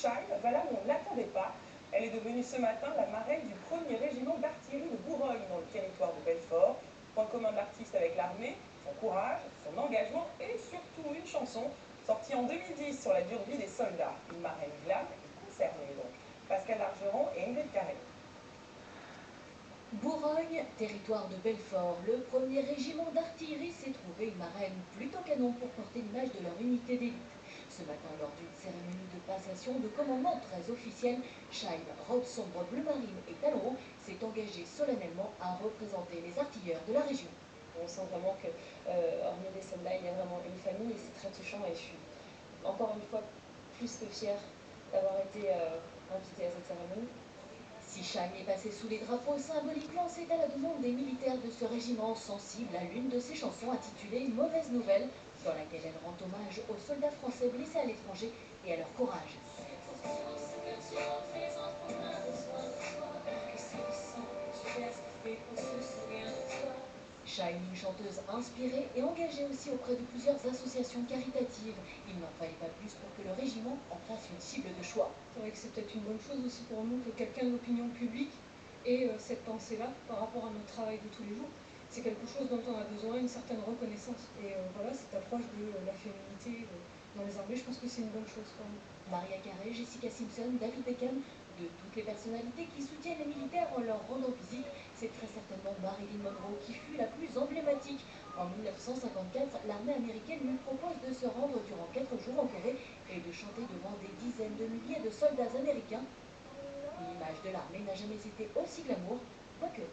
Scheim va là où on ne l'attendait pas. Elle est devenue ce matin la marraine du 1er régiment d'artillerie de Bourgogne dans le territoire de Belfort. Point commun de l'artiste avec l'armée, son courage, son engagement et surtout une chanson sortie en 2010 sur la dure vie des soldats. Une marraine glam et concernée donc. Pascal Largeron et Ingrid Carré. Bourgogne, territoire de Belfort, le 1er régiment d'artillerie s'est trouvé une marraine plutôt canon pour porter l'image de leur unité d'élite. Ce matin, lors d'une cérémonie de passation de commandement très officielle, Scheim, robe sombre bleu marine et talons hauts, s'est engagé solennellement à représenter les artilleurs de la région. On sent vraiment que, hormis les soldats, il y a vraiment une famille et c'est très touchant et je suis encore une fois plus que fière d'avoir été invitée à cette cérémonie. Si Scheim est passé sous les drapeaux symboliquement, c'est à la demande des militaires de ce régiment sensible à l'une de ses chansons intitulée Mauvaise nouvelle, dans laquelle elle rend hommage aux soldats français blessés à l'étranger et à leur courage. Scheim, une chanteuse inspirée et engagée aussi auprès de plusieurs associations caritatives. Il n'en fallait pas plus pour que le régiment en fasse une cible de choix. C'est vrai que c'est peut-être une bonne chose aussi pour nous que quelqu'un de l'opinion publique ait cette pensée-là par rapport à notre travail de tous les jours. C'est quelque chose dont on a besoin, une certaine reconnaissance. Et voilà, cette approche de la féminité dans les armées, je pense que c'est une bonne chose pour nous. Maria Carey, Jessica Simpson, David Beckham, de toutes les personnalités qui soutiennent les militaires en leur rendant visite, c'est très certainement Marilyn Monroe qui fut la plus emblématique. En 1954, l'armée américaine lui propose de se rendre durant 4 jours en Corée et de chanter devant des dizaines de milliers de soldats américains. L'image de l'armée n'a jamais été aussi glamour, quoique.